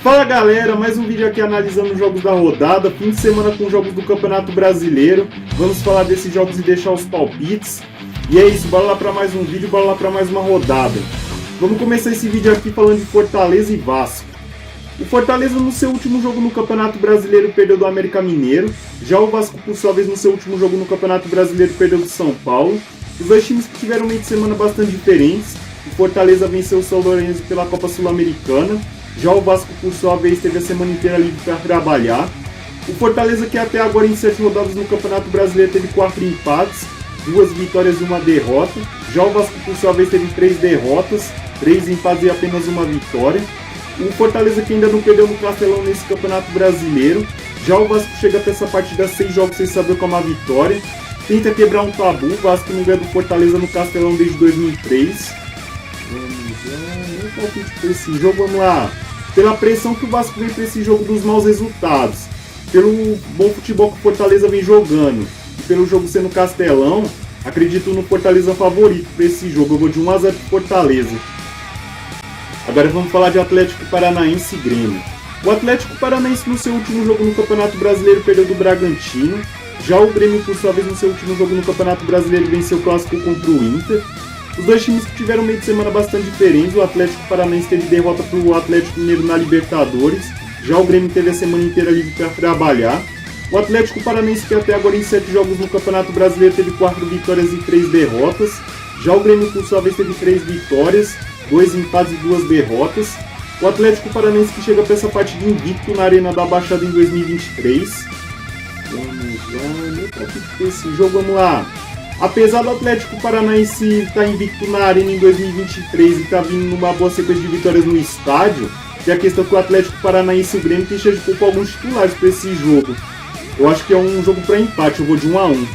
Fala galera, mais um vídeo aqui analisando os jogos da rodada, fim de semana com jogos do Campeonato Brasileiro. Vamos falar desses jogos e deixar os palpites. E é isso, bora lá para mais um vídeo, bora lá para mais uma rodada. Vamos começar esse vídeo aqui falando de Fortaleza e Vasco. O Fortaleza no seu último jogo no Campeonato Brasileiro perdeu do América Mineiro. Já o Vasco, por sua vez, no seu último jogo no Campeonato Brasileiro perdeu do São Paulo. Os dois times que tiveram meio de semana bastante diferentes. O Fortaleza venceu o São Lourenço pela Copa Sul-Americana. Já o Vasco, por sua vez, teve a semana inteira livre para trabalhar. O Fortaleza, que até agora em 7 rodadas no Campeonato Brasileiro teve 4 empates, 2 vitórias e 1 derrota. Já o Vasco, por sua vez, teve 3 derrotas, 3 empates e apenas 1 vitória. O Fortaleza, que ainda não perdeu no Castelão nesse Campeonato Brasileiro. Já o Vasco chega até essa partida 6 jogos sem saber como a vitória. Tenta quebrar um tabu. O Vasco não ganha do Fortaleza no Castelão desde 2003. Esse jogo, vamos lá. Pela pressão que o Vasco vem para esse jogo dos maus resultados, pelo bom futebol que o Fortaleza vem jogando e pelo jogo sendo Castelão, acredito no Fortaleza favorito para esse jogo. Eu vou de 1 a 0 para Fortaleza. Agora vamos falar de Atlético Paranaense e Grêmio. O Atlético Paranaense no seu último jogo no Campeonato Brasileiro perdeu do Bragantino. Já o Grêmio, por sua vez, no seu último jogo no Campeonato Brasileiro venceu o clássico contra o Inter. Os dois times que tiveram meio de semana bastante diferentes. O Atlético Paranaense teve derrota para o Atlético Mineiro na Libertadores. Já o Grêmio teve a semana inteira livre para trabalhar. O Atlético Paranaense, que até agora em 7 jogos no Campeonato Brasileiro teve 4 vitórias e 3 derrotas. Já o Grêmio, por sua vez, teve 3 vitórias, 2 empates e 2 derrotas. O Atlético Paranaense, que chega para essa partida invicto na Arena da Baixada em 2023. Esse jogo, vamos lá. Apesar do Atlético Paranaense estar invicto na Arena em 2023 e estar vindo numa boa sequência de vitórias no estádio, tem a questão que o Atlético Paranaense e o Grêmio tem chance de poupar alguns titulares para esse jogo. Eu acho que é um jogo para empate, eu vou de 1 a 1.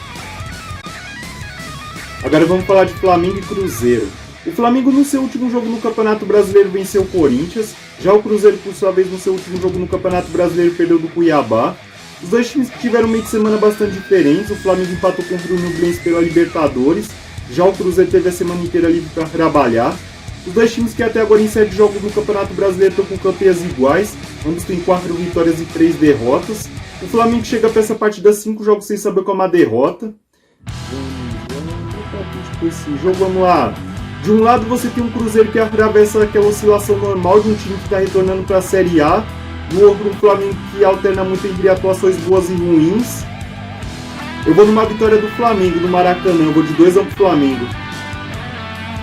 Agora vamos falar de Flamengo e Cruzeiro. O Flamengo no seu último jogo no Campeonato Brasileiro venceu o Corinthians. Já o Cruzeiro, por sua vez, no seu último jogo no Campeonato Brasileiro perdeu do Cuiabá. Os dois times que tiveram meio de semana bastante diferentes. O Flamengo empatou contra o Nublense pela Libertadores. Já o Cruzeiro teve a semana inteira livre para trabalhar. Os dois times que até agora em 7 jogos no Campeonato Brasileiro estão com campanhas iguais. Ambos têm 4 vitórias e 3 derrotas. O Flamengo chega para essa partida 5 jogos sem saber como a derrota. Esse jogo, vamos lá. De um lado você tem um Cruzeiro que atravessa aquela oscilação normal de um time que está retornando para a Série A. Do outro, um Flamengo que alterna muito entre atuações boas e ruins. Eu vou numa vitória do Flamengo, do Maracanã. Eu vou de 2 a 1 pro Flamengo.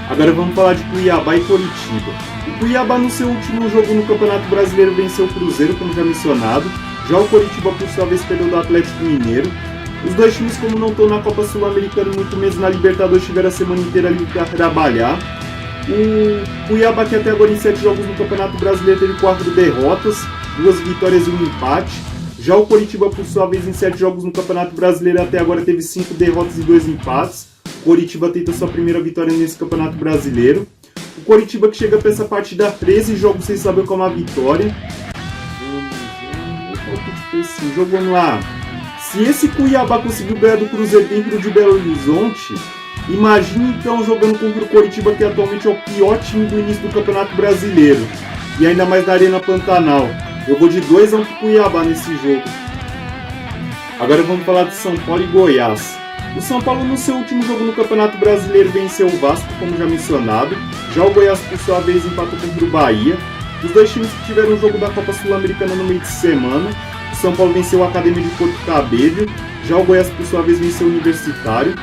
Agora vamos falar de Cuiabá e Coritiba. O Cuiabá no seu último jogo no Campeonato Brasileiro venceu o Cruzeiro, como já mencionado. Já o Coritiba, por sua vez, perdeu do Atlético Mineiro. Os dois times, como não estão na Copa Sul-Americana, muito menos na Libertadores, tiveram a semana inteira ali para trabalhar. O Cuiabá, que até agora em 7 jogos no Campeonato Brasileiro teve 4 derrotas, 2 vitórias e 1 empate. Já o Coritiba, por sua vez, em 7 jogos no Campeonato Brasileiro até agora teve 5 derrotas e 2 empates. O Coritiba tenta sua primeira vitória nesse Campeonato Brasileiro. O Coritiba que chega para essa partida 13 jogos sem saber como a vitória. Esse jogo, vamos lá. Se esse Cuiabá conseguiu ganhar do Cruzeiro dentro de Belo Horizonte, imagine então jogando contra o Coritiba, que atualmente é o pior time do início do Campeonato Brasileiro. E ainda mais na Arena Pantanal. Eu vou de 2 a 1 pro Cuiabá nesse jogo. Agora vamos falar de São Paulo e Goiás. O São Paulo no seu último jogo no Campeonato Brasileiro venceu o Vasco, como já mencionado. Já o Goiás, por sua vez, empatou contra o Bahia. Os dois times que tiveram o jogo da Copa Sul-Americana no meio de semana. O São Paulo venceu a Academia de Porto Cabedelo. Já o Goiás, por sua vez, venceu o Universitário.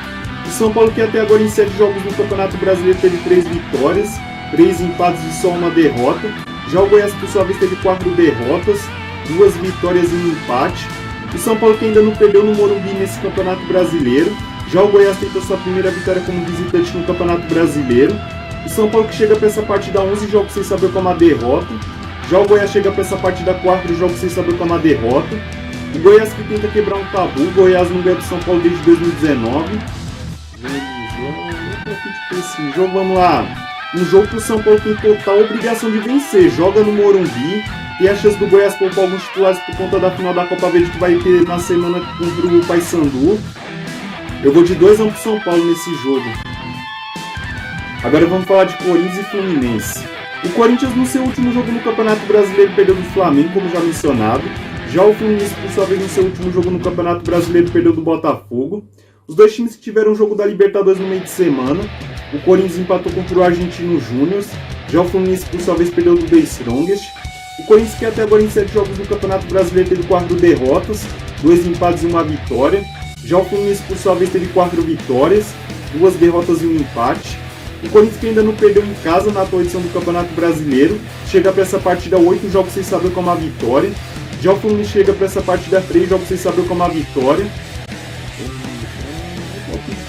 O São Paulo, que até agora em 7 jogos no Campeonato Brasileiro teve 3 vitórias, 3 empates e só 1 derrota. Já o Goiás, por sua vez, teve 4 derrotas, 2 vitórias e 1 empate. O São Paulo, que ainda não perdeu no Morumbi nesse Campeonato Brasileiro. Já o Goiás tenta sua primeira vitória como visitante no Campeonato Brasileiro. O São Paulo que chega para essa partida 11 jogos sem saber como a derrota. Já o Goiás chega para essa partida 4 jogos sem saber como a derrota. O Goiás que tenta quebrar um tabu. O Goiás não ganha do São Paulo desde 2019. Esse jogo, vamos lá. Um jogo que o São Paulo tem total obrigação de vencer. Joga no Morumbi. Tem a chance do Goiás poupar alguns titulares por conta da final da Copa Verde que vai ter na semana contra o Paysandu. Eu vou de 2 a 1 pro São Paulo nesse jogo. Agora vamos falar de Corinthians e Fluminense. O Corinthians, no seu último jogo no Campeonato Brasileiro, perdeu do Flamengo, como já mencionado. Já o Fluminense, por sua vez, no seu último jogo no Campeonato Brasileiro, perdeu do Botafogo. Os dois times que tiveram o jogo da Libertadores no meio de semana. O Corinthians empatou contra o Argentino Júnior. Já o Fluminense, por sua vez, perdeu do The Strongest. O Corinthians, que até agora em 7 jogos no Campeonato Brasileiro, teve 4 derrotas, 2 empates e 1 vitória. Já o Fluminense, por sua vez, teve 4 vitórias, 2 derrotas e 1 empate. O Corinthians, que ainda não perdeu em casa na atual edição do Campeonato Brasileiro, chega para essa partida 8 jogos sem saber como a vitória. Já o Fluminense chega para essa partida 3 jogos sem saber como a vitória.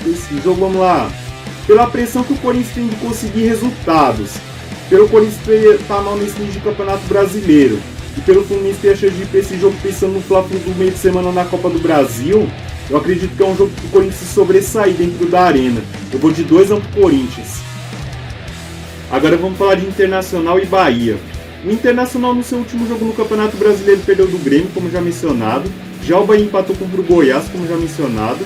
Esse jogo, vamos lá. Pela pressão que o Corinthians tem de conseguir resultados, pelo Corinthians estar mal nesse nível de Campeonato Brasileiro e pelo Fluminense ter a chance de ir para esse jogo pensando no Fla-Flu do meio de semana na Copa do Brasil, eu acredito que é um jogo que o Corinthians se sobressair dentro da arena. Eu vou de 2-1 pro Corinthians. Agora vamos falar de Internacional e Bahia. O Internacional, no seu último jogo no Campeonato Brasileiro, perdeu do Grêmio, como já mencionado. Já o Bahia empatou contra o Goiás, como já mencionado.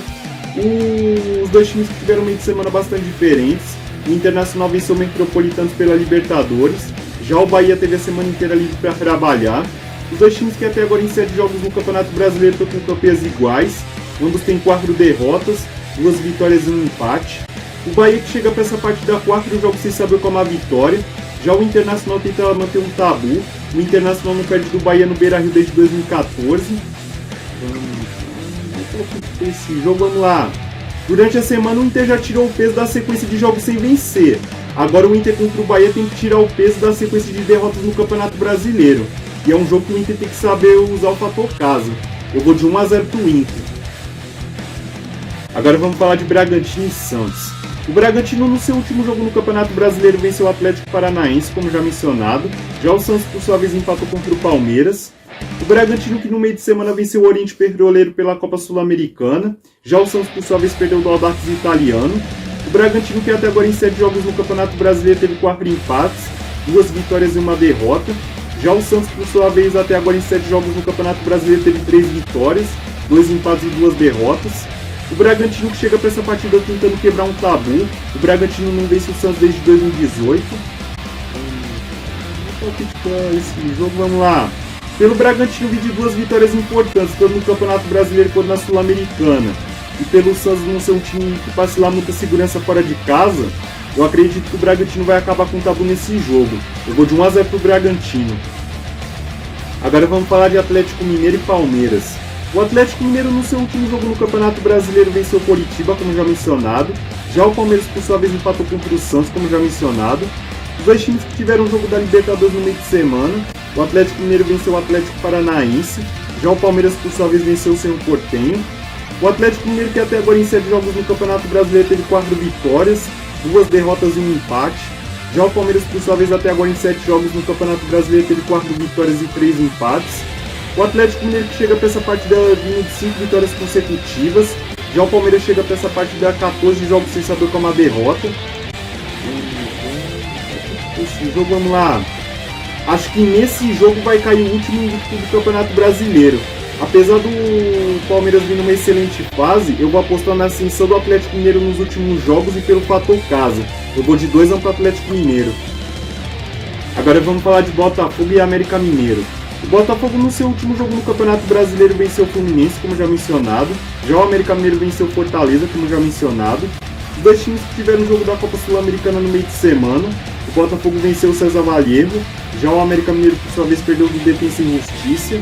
Os dois times que tiveram meio de semana bastante diferentes. O Internacional venceu o Metropolitanos pela Libertadores. Já o Bahia teve a semana inteira livre para trabalhar. Os dois times que até agora em 7 jogos no Campeonato Brasileiro estão com campanhas iguais. Ambos têm 4 derrotas, 2 vitórias e 1 empate. O Bahia que chega para essa partida 4 jogos sem saber como a vitória. Já o Internacional tenta manter um tabu. O Internacional não perde do Bahia no Beira-Rio desde 2014. Esse jogo, vamos lá. Durante a semana o Inter já tirou o peso da sequência de jogos sem vencer. Agora o Inter contra o Bahia tem que tirar o peso da sequência de derrotas no Campeonato Brasileiro. E é um jogo que o Inter tem que saber usar o fator casa. Eu vou de 1-0 pro Inter. Agora vamos falar de Bragantino e Santos. O Bragantino, no seu último jogo no Campeonato Brasileiro, venceu o Atlético Paranaense, como já mencionado. Já o Santos, por sua vez, empatou contra o Palmeiras. O Bragantino, que no meio de semana venceu o Oriente Petroleiro pela Copa Sul-Americana. Já o Santos, por sua vez, perdeu do Audax Italiano. O Bragantino, que até agora em 7 jogos no Campeonato Brasileiro, teve 4 empates, 2 vitórias e 1 derrota. Já o Santos, por sua vez, até agora em 7 jogos no Campeonato Brasileiro, teve 3 vitórias, 2 empates e 2 derrotas. O Bragantino que chega para essa partida tentando quebrar um tabu. O Bragantino não vence o Santos desde 2018. Esse jogo, vamos lá. Pelo Bragantino vir de 2 vitórias importantes, tanto no Campeonato Brasileiro quanto na Sul-Americana, e pelo Santos não ser um time que passe lá muita segurança fora de casa, eu acredito que o Bragantino vai acabar com o tabu nesse jogo. Eu vou de 1-0 pro Bragantino. Agora vamos falar de Atlético Mineiro e Palmeiras. O Atlético Mineiro, no seu último jogo no Campeonato Brasileiro, venceu o Coritiba, como já mencionado. Já o Palmeiras, por sua vez, empatou contra o Santos, como já mencionado. Os dois times que tiveram o jogo da Libertadores no meio de semana. O Atlético Mineiro venceu o Atlético Paranaense. Já o Palmeiras, por sua vez, venceu o Cerro Porteño. O Atlético Mineiro, que até agora em 7 jogos no Campeonato Brasileiro, teve 4 vitórias, 2 derrotas e 1 empate. Já o Palmeiras, por sua vez, até agora em 7 jogos no Campeonato Brasileiro, teve 4 vitórias e 3 empates. O Atlético Mineiro que chega para essa partida vindo de 5 vitórias consecutivas. Já o Palmeiras chega para essa partida 14 jogos sem saber como a derrota. Esse jogo, vamos lá. Acho que nesse jogo vai cair o último invicto do Campeonato Brasileiro. Apesar do Palmeiras vir numa excelente fase, eu vou apostar na ascensão do Atlético Mineiro nos últimos jogos e pelo fator casa. Eu vou de 2-1 para o Atlético Mineiro. Agora vamos falar de Botafogo e América Mineiro. O Botafogo, no seu último jogo no Campeonato Brasileiro, venceu o Fluminense, como já mencionado. Já o América Mineiro venceu o Fortaleza, como já mencionado. Os dois times que tiveram o jogo da Copa Sul-Americana no meio de semana. O Botafogo venceu o César Vallejo. Já o América Mineiro, por sua vez, perdeu do Defensa e Justiça.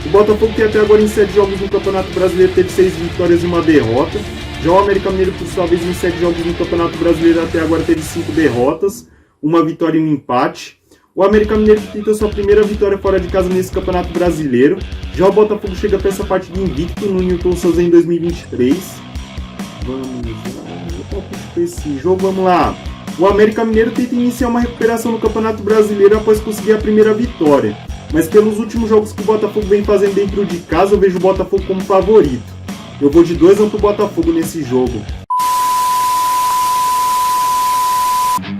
O Botafogo, que até agora em 7 jogos no Campeonato Brasileiro, teve 6 vitórias e 1 derrota. Já o América Mineiro, por sua vez, em 7 jogos no Campeonato Brasileiro, até agora teve 5 derrotas, 1 vitória e 1 empate. O América Mineiro tenta sua primeira vitória fora de casa nesse Campeonato Brasileiro. Já o Botafogo chega para essa partida invicto no Newton Santos em 2023. Vamos lá, esse jogo, vamos lá. O América Mineiro tenta iniciar uma recuperação no Campeonato Brasileiro após conseguir a primeira vitória. Mas pelos últimos jogos que o Botafogo vem fazendo dentro de casa, eu vejo o Botafogo como favorito. Eu vou de 2-1 pro Botafogo nesse jogo.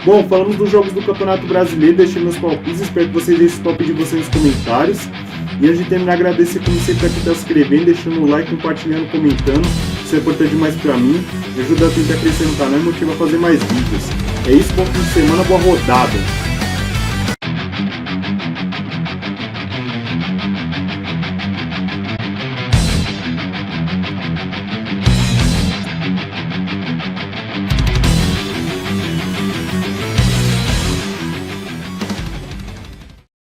Bom, falamos dos jogos do Campeonato Brasileiro, deixei meus palpites, espero que vocês deixem o palpite de vocês nos comentários. E antes de terminar, agradecer como sempre a quem está se inscrevendo, deixando o like, compartilhando, comentando. Isso é importante demais para mim, me ajuda a tentar crescer no canal e motiva a fazer mais vídeos. É isso, bom fim de semana, boa rodada!